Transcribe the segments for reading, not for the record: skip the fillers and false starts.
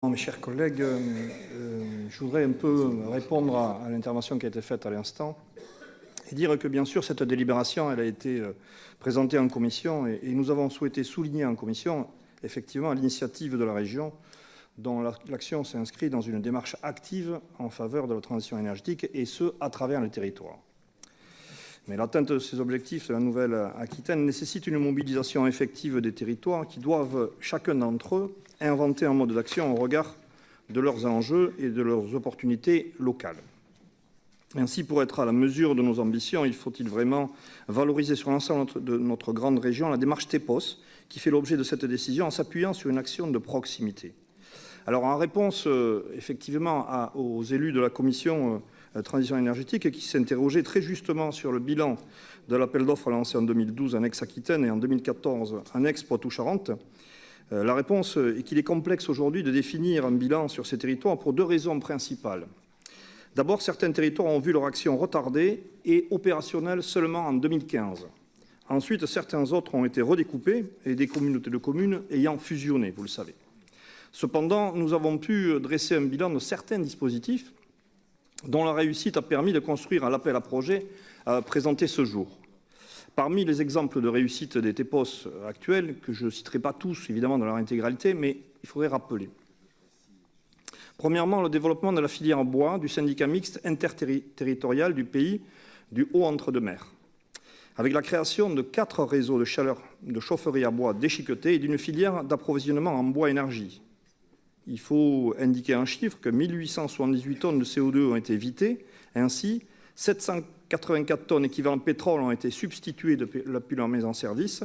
Mes chers collègues, je voudrais un peu répondre à l'intervention qui a été faite à l'instant et dire que, bien sûr, cette délibération elle a été présentée en commission et nous avons souhaité souligner en commission, effectivement, l'initiative de la région dont l'action s'inscrit dans une démarche active en faveur de la transition énergétique et ce, à travers les territoires. Mais l'atteinte de ces objectifs de la Nouvelle-Aquitaine nécessite une mobilisation effective des territoires qui doivent, chacun d'entre eux, inventer un mode d'action au regard de leurs enjeux et de leurs opportunités locales. Ainsi, pour être à la mesure de nos ambitions, il faut vraiment valoriser sur l'ensemble de notre grande région la démarche TEPOS, qui fait l'objet de cette décision en s'appuyant sur une action de proximité. Alors, en réponse effectivement aux élus de la commission transition énergétique qui s'interrogeaient très justement sur le bilan de l'appel d'offres lancé en 2012 en ex-Aquitaine et en 2014 en ex-Poitou-Charentes, la réponse est qu'il est complexe aujourd'hui de définir un bilan sur ces territoires pour deux raisons principales. D'abord, certains territoires ont vu leur action retardée et opérationnelle seulement en 2015. Ensuite, certains autres ont été redécoupés et des communautés de communes ayant fusionné, vous le savez. Cependant, nous avons pu dresser un bilan de certains dispositifs dont la réussite a permis de construire un appel à projet présenté ce jour. Parmi les exemples de réussite des TEPOS actuels, que je ne citerai pas tous, évidemment, dans leur intégralité, mais il faudrait rappeler. Premièrement, le développement de la filière bois du syndicat mixte interterritorial du pays du Haut-Entre-deux-Mers, avec la création de 4 réseaux de chaleur de chaufferie à bois déchiquetés et d'une filière d'approvisionnement en bois énergie. Il faut indiquer un chiffre que 1878 tonnes de CO2 ont été évitées. Ainsi, 784 tonnes équivalent pétrole ont été substituées depuis leur mise en service.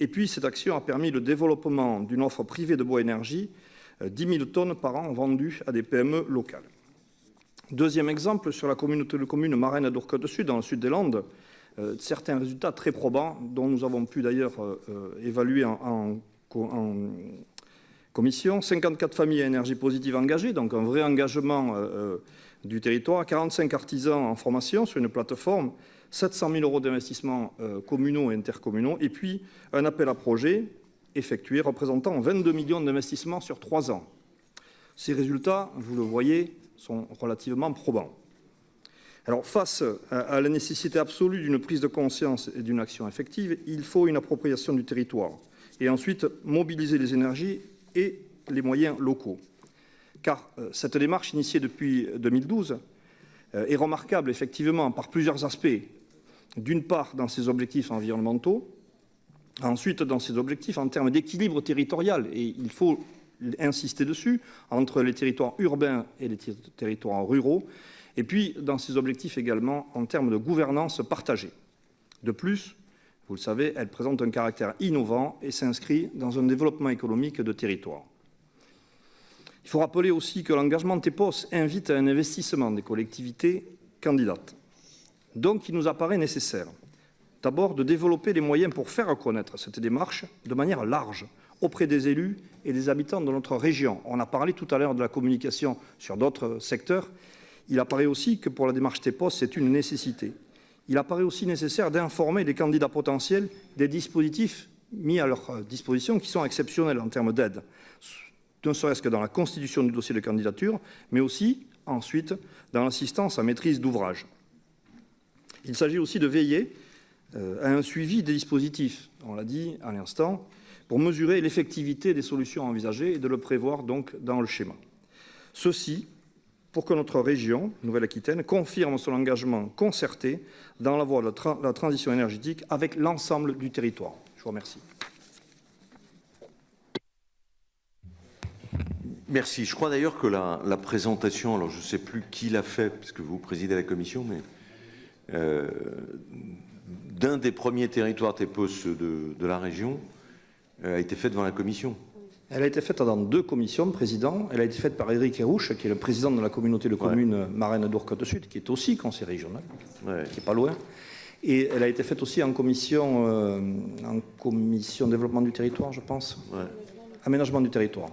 Et puis, cette action a permis le développement d'une offre privée de bois énergie, 10 000 tonnes par an vendues à des PME locales. Deuxième exemple, sur la communauté de communes Marennes d'Ourcq-Sud, dans le sud des Landes, certains résultats très probants, dont nous avons pu d'ailleurs évaluer en commission, 54 familles à énergie positive engagées, donc un vrai engagement du territoire, 45 artisans en formation sur une plateforme, 700 000 € d'investissements communaux et intercommunaux, et puis un appel à projet effectué représentant 22 millions d'investissements sur 3 ans. Ces résultats, vous le voyez, sont relativement probants. Alors, face à la nécessité absolue d'une prise de conscience et d'une action effective, il faut une appropriation du territoire et ensuite mobiliser les énergies et les moyens locaux. Car cette démarche initiée depuis 2012 est remarquable effectivement par plusieurs aspects. D'une part, dans ses objectifs environnementaux, ensuite dans ses objectifs en termes d'équilibre territorial, et il faut insister dessus, entre les territoires urbains et les territoires ruraux, et puis dans ses objectifs également en termes de gouvernance partagée. De plus, vous le savez, elle présente un caractère innovant et s'inscrit dans un développement économique de territoire. Il faut rappeler aussi que l'engagement TEPOS invite à un investissement des collectivités candidates. Donc, il nous apparaît nécessaire, d'abord, de développer les moyens pour faire connaître cette démarche de manière large auprès des élus et des habitants de notre région. On a parlé tout à l'heure de la communication sur d'autres secteurs. Il apparaît aussi que pour la démarche TEPOS, c'est une nécessité. Il apparaît aussi nécessaire d'informer les candidats potentiels des dispositifs mis à leur disposition qui sont exceptionnels en termes d'aide, ne serait-ce que dans la constitution du dossier de candidature, mais aussi, ensuite, dans l'assistance à maîtrise d'ouvrage. Il s'agit aussi de veiller à un suivi des dispositifs, on l'a dit à l'instant, pour mesurer l'effectivité des solutions envisagées et de le prévoir donc dans le schéma. Ceci pour que notre région, Nouvelle-Aquitaine, confirme son engagement concerté dans la voie de la transition énergétique avec l'ensemble du territoire. Je vous remercie. Merci. Je crois d'ailleurs que la présentation, alors je ne sais plus qui l'a fait, puisque vous présidez la commission, mais d'un des premiers territoires TEPOS de la région a été fait devant la commission. Elle a été faite dans 2 commissions, président. Elle a été faite par Éric Hérouche, qui est le président de la communauté de communes Marennes d'Ourcq-Sud, qui est aussi conseiller régional, qui n'est pas loin. Et elle a été faite aussi en commission développement du territoire, je pense. Aménagement du territoire.